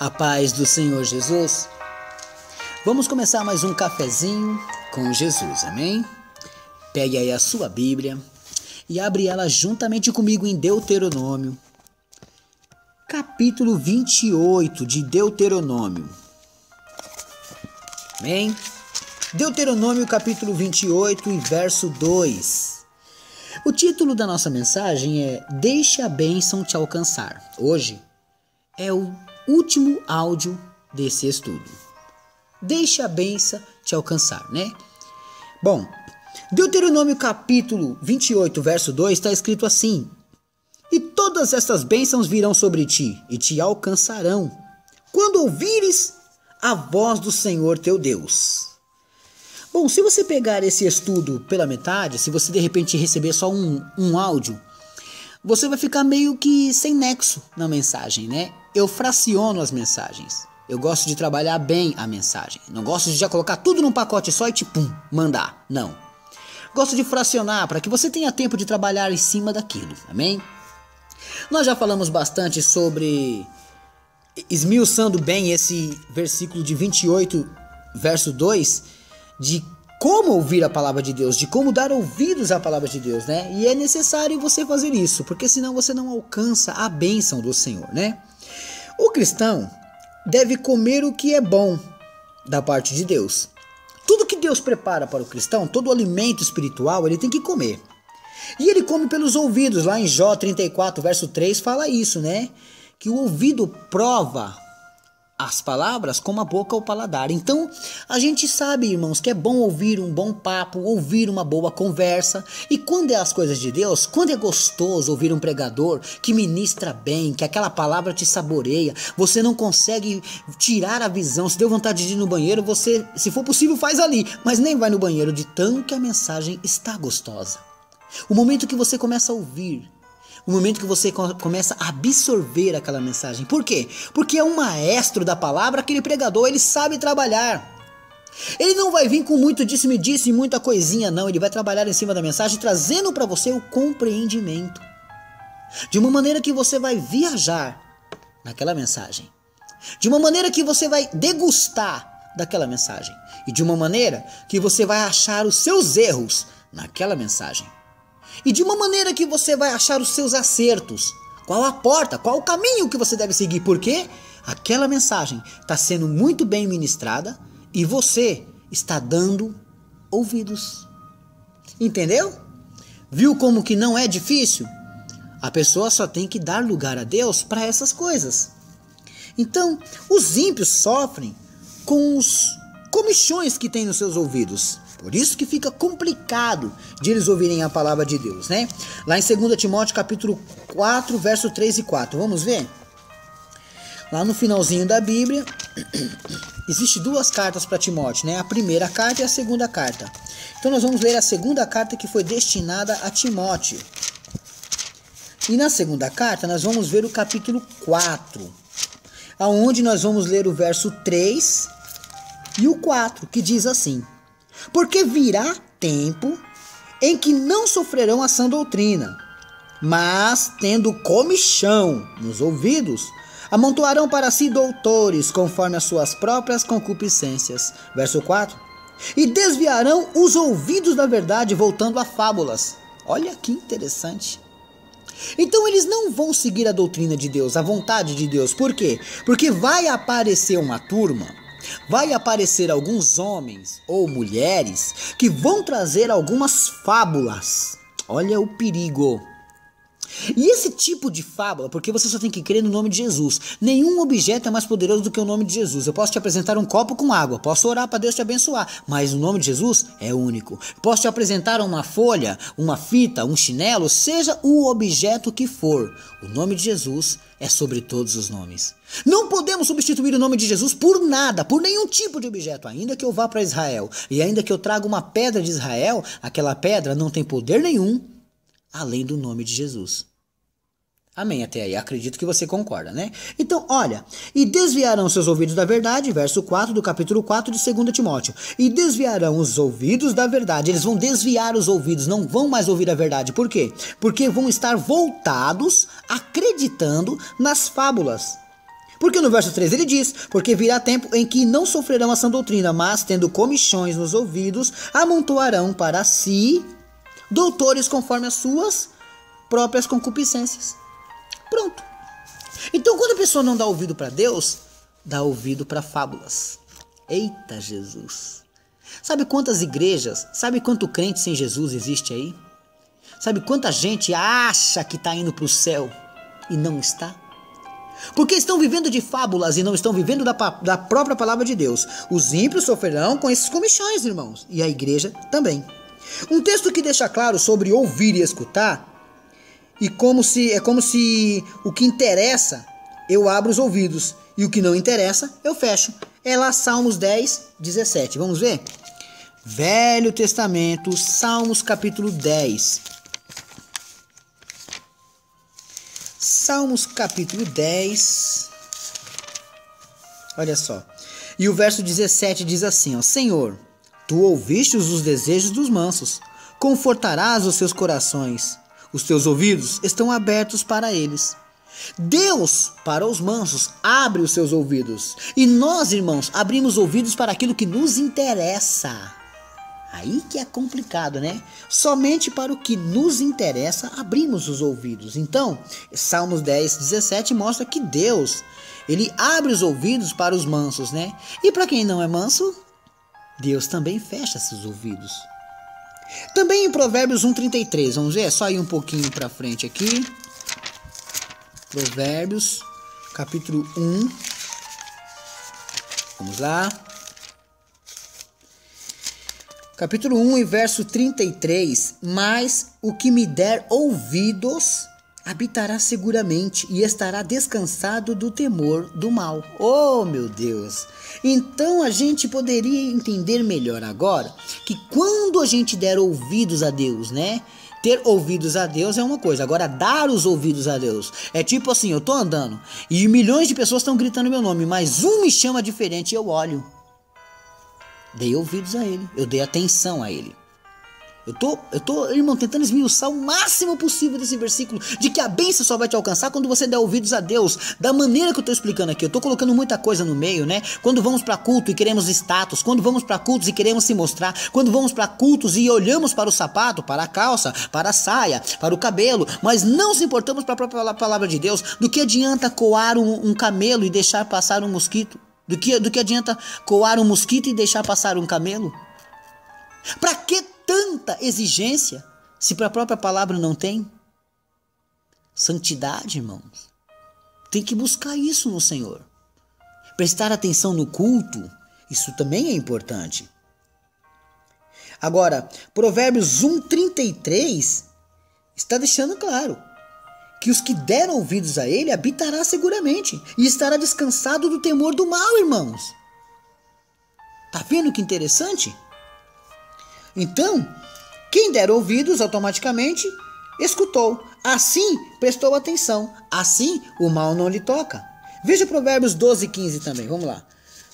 A paz do Senhor Jesus. Vamos começar mais um cafezinho com Jesus, amém? Pegue aí a sua Bíblia e abre ela juntamente comigo em Deuteronômio, capítulo 28 de Deuteronômio. Amém? Deuteronômio capítulo 28 e verso 2. O título da nossa mensagem é Deixe a bênção te alcançar. Hoje é o último áudio desse estudo. Deixe a bênção te alcançar, né? Bom, Deuteronômio capítulo 28, verso 2 está escrito assim: E todas estas bênçãos virão sobre ti e te alcançarão, quando ouvires a voz do Senhor teu Deus. Bom, se você pegar esse estudo pela metade, se você de repente receber só um áudio, você vai ficar meio que sem nexo na mensagem, né? Eu fraciono as mensagens. Eu gosto de trabalhar bem a mensagem. Não gosto de já colocar tudo num pacote só e mandar. Não. Gosto de fracionar para que você tenha tempo de trabalhar em cima daquilo. Amém? Nós já falamos bastante sobre, esmiuçando bem esse versículo de 28, verso 2, de como ouvir a palavra de Deus, de como dar ouvidos à palavra de Deus, né? E é necessário você fazer isso, porque senão você não alcança a bênção do Senhor, né? O cristão deve comer o que é bom da parte de Deus. Tudo que Deus prepara para o cristão, todo o alimento espiritual, ele tem que comer. E ele come pelos ouvidos. Lá em Jó 34, verso 3, fala isso, né? Que o ouvido prova as palavras como a boca ao paladar. Então, a gente sabe, irmãos, que é bom ouvir um bom papo, ouvir uma boa conversa. E quando é as coisas de Deus, quando é gostoso ouvir um pregador que ministra bem, que aquela palavra te saboreia, você não consegue tirar a visão. Se deu vontade de ir no banheiro, você, se for possível, faz ali, mas nem vai no banheiro, de tão que a mensagem está gostosa. O momento que você começa a ouvir, o momento que você começa a absorver aquela mensagem. Por quê? Porque é um maestro da palavra, aquele pregador, ele sabe trabalhar. Ele não vai vir com muito disse-me-disse e muita coisinha, não. Ele vai trabalhar em cima da mensagem, trazendo para você o compreendimento. De uma maneira que você vai viajar naquela mensagem. De uma maneira que você vai degustar daquela mensagem. E de uma maneira que você vai achar os seus erros naquela mensagem. E de uma maneira que você vai achar os seus acertos. Qual a porta, qual o caminho que você deve seguir. Porque aquela mensagem está sendo muito bem ministrada e você está dando ouvidos. Entendeu? Viu como que não é difícil? A pessoa só tem que dar lugar a Deus para essas coisas. Então, os ímpios sofrem com os comichões que tem nos seus ouvidos. Por isso que fica complicado de eles ouvirem a palavra de Deus, né? Lá em 2 Timóteo capítulo 4, verso 3 e 4. Vamos ver? Lá no finalzinho da Bíblia, existe duas cartas para Timóteo, né? A primeira carta e a segunda carta. Então nós vamos ler a segunda carta que foi destinada a Timóteo. E na segunda carta nós vamos ver o capítulo 4, aonde nós vamos ler o verso 3 e o 4, que diz assim: Porque virá tempo em que não sofrerão a sã doutrina, mas, tendo comichão nos ouvidos, amontoarão para si doutores, conforme as suas próprias concupiscências. Verso 4. E desviarão os ouvidos da verdade, voltando a fábulas. Olha que interessante. Então eles não vão seguir a doutrina de Deus, a vontade de Deus. Por quê? Porque vai aparecer uma turma, vai aparecer alguns homens ou mulheres que vão trazer algumas fábulas. Olha o perigo. E esse tipo de fábula, porque você só tem que crer no nome de Jesus. Nenhum objeto é mais poderoso do que o nome de Jesus. Eu posso te apresentar um copo com água, posso orar para Deus te abençoar, mas o nome de Jesus é único. Posso te apresentar uma folha, uma fita, um chinelo, seja o objeto que for. O nome de Jesus é sobre todos os nomes. Não podemos substituir o nome de Jesus por nada, por nenhum tipo de objeto. Ainda que eu vá para Israel e ainda que eu traga uma pedra de Israel, aquela pedra não tem poder nenhum além do nome de Jesus. Amém, até aí, acredito que você concorda, né? Então, olha, e desviarão seus ouvidos da verdade, verso 4 do capítulo 4 de 2 Timóteo. E desviarão os ouvidos da verdade, eles vão desviar os ouvidos, não vão mais ouvir a verdade. Por quê? Porque vão estar voltados, acreditando nas fábulas. Porque no verso 3 ele diz: porque virá tempo em que não sofrerão a sã doutrina, mas, tendo comichões nos ouvidos, amontoarão para si doutores conforme as suas próprias concupiscências. Pronto. Então, quando a pessoa não dá ouvido para Deus, dá ouvido para fábulas. Eita Jesus! Sabe quantas igrejas, sabe quanto crente sem Jesus existe aí? Sabe quanta gente acha que está indo para o céu e não está? Porque estão vivendo de fábulas e não estão vivendo da própria palavra de Deus. Os ímpios sofrerão com esses comichões, irmãos, e a igreja também. Um texto que deixa claro sobre ouvir e escutar, e como se o que interessa eu abro os ouvidos e o que não interessa eu fecho. É lá Salmos 10, 17. Vamos ver? Velho Testamento, Salmos capítulo 10. Salmos capítulo 10. Olha só. E o verso 17 diz assim, ó: Senhor, tu ouviste os desejos dos mansos, confortarás os seus corações, os teus ouvidos estão abertos para eles. Deus, para os mansos, abre os seus ouvidos. E nós, irmãos, abrimos ouvidos para aquilo que nos interessa. Aí que é complicado, né? Somente para o que nos interessa, abrimos os ouvidos. Então, Salmos 10, 17 mostra que Deus, ele abre os ouvidos para os mansos, né? E para quem não é manso, Deus também fecha seus ouvidos. Também em Provérbios 1:33, vamos ver? É só ir um pouquinho para frente aqui. Provérbios, capítulo 1. Vamos lá. Capítulo 1 e verso 33. Mas o que me der ouvidos habitará seguramente e estará descansado do temor do mal. Oh, meu Deus! Então a gente poderia entender melhor agora que quando a gente der ouvidos a Deus, né? Ter ouvidos a Deus é uma coisa, agora dar os ouvidos a Deus é tipo assim, eu tô andando e milhões de pessoas estão gritando meu nome, mas um me chama diferente e eu olho. Dei ouvidos a ele, eu dei atenção a ele. Eu tô, irmão, tentando esmiuçar o máximo possível desse versículo, de que a bênção só vai te alcançar quando você der ouvidos a Deus, da maneira que eu tô explicando aqui. Eu tô colocando muita coisa no meio, né? Quando vamos para culto e queremos status, quando vamos para cultos e queremos se mostrar, quando vamos para cultos e olhamos para o sapato, para a calça, para a saia, para o cabelo, mas não se importamos para a própria palavra de Deus, do que adianta coar um camelo e deixar passar um mosquito? Do que adianta coar um mosquito e deixar passar um camelo? Para que tanta exigência se para a própria palavra não tem? Santidade, irmãos. Tem que buscar isso no Senhor. Prestar atenção no culto, isso também é importante. Agora, Provérbios 1:33 está deixando claro que os que deram ouvidos a ele habitará seguramente e estará descansado do temor do mal, irmãos. Tá vendo que interessante? Então, quem der ouvidos automaticamente escutou, assim prestou atenção, assim o mal não lhe toca. Veja Provérbios 12:15 também, vamos lá.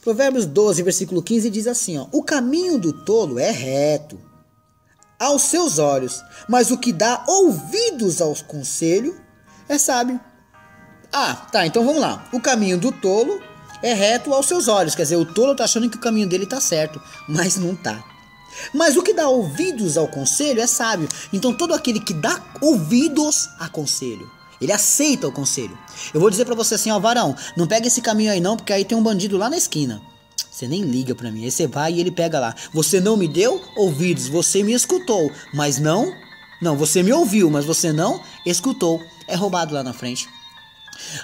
Provérbios 12, versículo 15 diz assim, ó: o caminho do tolo é reto aos seus olhos, mas o que dá ouvidos ao conselho é sábio. Ah, tá, então vamos lá. O caminho do tolo é reto aos seus olhos, quer dizer, o tolo tá achando que o caminho dele tá certo, mas não tá. Mas o que dá ouvidos ao conselho é sábio. Então todo aquele que dá ouvidos a conselho, ele aceita o conselho. Eu vou dizer pra você assim, ó, varão, não pega esse caminho aí não, porque aí tem um bandido lá na esquina. Você nem liga pra mim, aí você vai e ele pega lá. Você não me deu ouvidos, você me escutou, mas não, você me ouviu, mas você não escutou. É roubado lá na frente.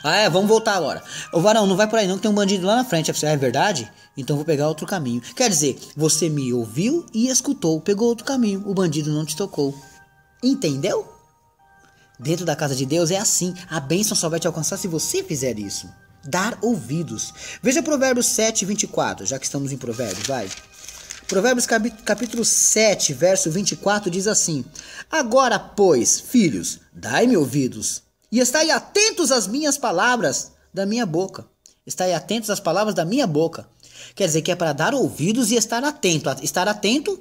Ah, é, vamos voltar agora. Ô varão, não vai por aí não, que tem um bandido lá na frente. É verdade? Então vou pegar outro caminho. Quer dizer, você me ouviu e escutou, pegou outro caminho, o bandido não te tocou. Entendeu? Dentro da casa de Deus é assim, a bênção só vai te alcançar se você fizer isso. Dar ouvidos. Veja Provérbios 7:24, já que estamos em Provérbios, vai. Provérbios capítulo 7, verso 24 diz assim: agora, pois, filhos, dai-me ouvidos, e estai atentos às minhas palavras da minha boca. Estai atentos às palavras da minha boca. Quer dizer que é para dar ouvidos e estar atento. Estar atento,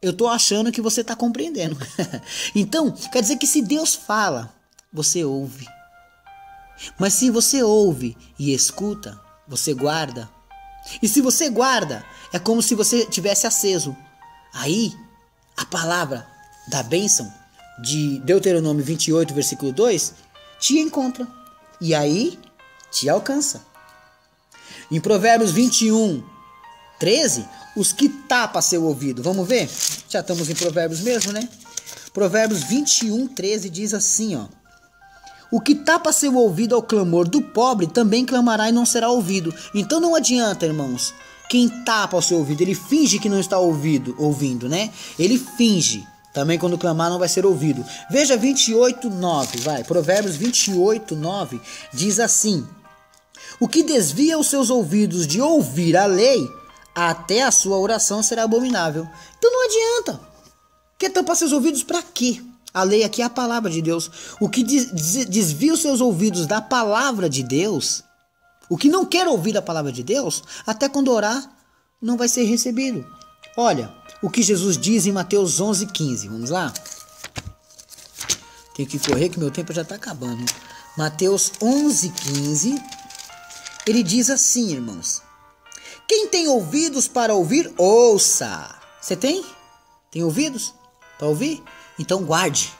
eu estou achando que você está compreendendo. Então, quer dizer que se Deus fala, você ouve. Mas se você ouve e escuta, você guarda. E se você guarda, é como se você tivesse aceso. Aí, a palavra da bênção de Deuteronômio 28, versículo 2, te encontra. E aí, te alcança. Em Provérbios 21, 13, os que tapa seu ouvido. Vamos ver? Já estamos em Provérbios mesmo, né? Provérbios 21, 13 diz assim, ó. O que tapa seu ouvido ao clamor do pobre também clamará e não será ouvido. Então não adianta, irmãos. Quem tapa o seu ouvido, ele finge que não está ouvindo, né? Ele finge. Também quando clamar não vai ser ouvido. Veja 28, 9, vai. Provérbios 28, 9 diz assim. O que desvia os seus ouvidos de ouvir a lei, até a sua oração será abominável. Então não adianta. Quer tampar seus ouvidos para quê? A lei aqui é a palavra de Deus. O que desvia os seus ouvidos da palavra de Deus, o que não quer ouvir a palavra de Deus, até quando orar, não vai ser recebido. Olha, o que Jesus diz em Mateus 11, 15. Vamos lá? Tenho que correr que meu tempo já está acabando. Mateus 11, 15. Ele diz assim, irmãos. Quem tem ouvidos para ouvir, ouça. Você tem? Tem ouvidos para ouvir? Então guarde.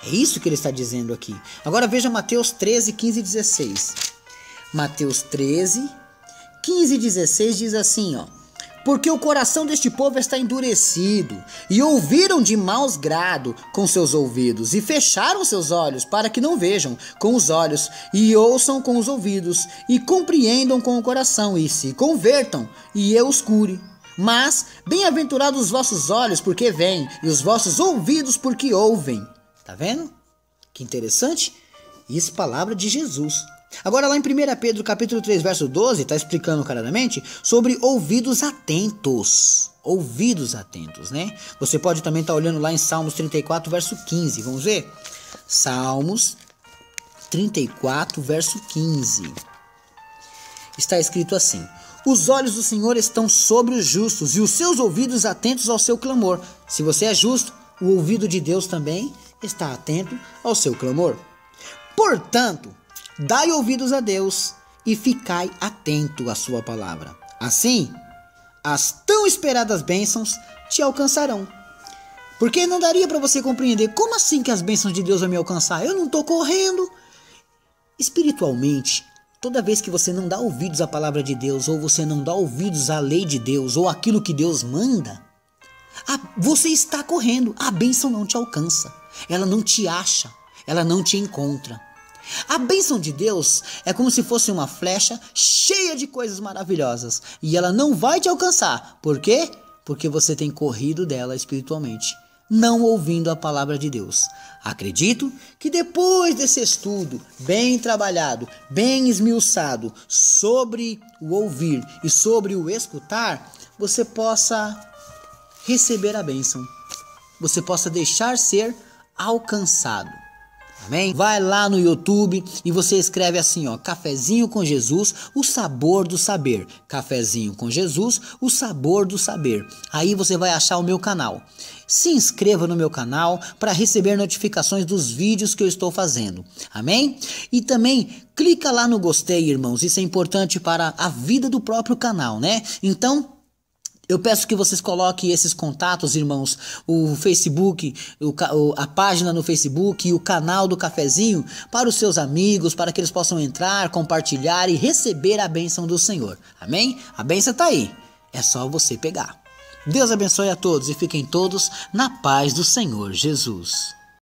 É isso que ele está dizendo aqui. Agora veja Mateus 13, 15 e 16. Mateus 13, 15 e 16 diz assim, ó. Porque o coração deste povo está endurecido, e ouviram de maus grado com seus ouvidos, e fecharam seus olhos, para que não vejam com os olhos, e ouçam com os ouvidos, e compreendam com o coração, e se convertam, e eu os cure. Mas, bem-aventurados os vossos olhos, porque veem, e os vossos ouvidos, porque ouvem. Tá vendo? Que interessante. Isso é palavra de Jesus. Agora lá em 1 Pedro capítulo 3, verso 12, está explicando claramente sobre ouvidos atentos. Ouvidos atentos, né? Você pode também estar olhando lá em Salmos 34, verso 15. Vamos ver? Salmos 34, verso 15. Está escrito assim. Os olhos do Senhor estão sobre os justos e os seus ouvidos atentos ao seu clamor. Se você é justo, o ouvido de Deus também está atento ao seu clamor. Portanto, dai ouvidos a Deus e ficai atento à sua palavra. Assim, as tão esperadas bênçãos te alcançarão. Porque não daria para você compreender como assim que as bênçãos de Deus vão me alcançar? Eu não estou correndo. Espiritualmente, toda vez que você não dá ouvidos à palavra de Deus, ou você não dá ouvidos à lei de Deus, ou aquilo que Deus manda, você está correndo. A bênção não te alcança. Ela não te acha. Ela não te encontra. A bênção de Deus é como se fosse uma flecha cheia de coisas maravilhosas. E ela não vai te alcançar. Por quê? Porque você tem corrido dela espiritualmente, não ouvindo a palavra de Deus. Acredito que depois desse estudo bem trabalhado, bem esmiuçado sobre o ouvir e sobre o escutar, você possa receber a bênção. Você possa deixar ser alcançado. Amém? Vai lá no YouTube e você escreve assim, ó, Cafezinho com Jesus, o sabor do saber. Cafezinho com Jesus, o sabor do saber. Aí você vai achar o meu canal. Se inscreva no meu canal para receber notificações dos vídeos que eu estou fazendo. Amém? E também clica lá no gostei, irmãos. Isso é importante para a vida do próprio canal, né? Então, eu peço que vocês coloquem esses contatos, irmãos, o Facebook, a página no Facebook e o canal do Cafezinho para os seus amigos, para que eles possam entrar, compartilhar e receber a bênção do Senhor. Amém? A bênção está aí. É só você pegar. Deus abençoe a todos e fiquem todos na paz do Senhor Jesus.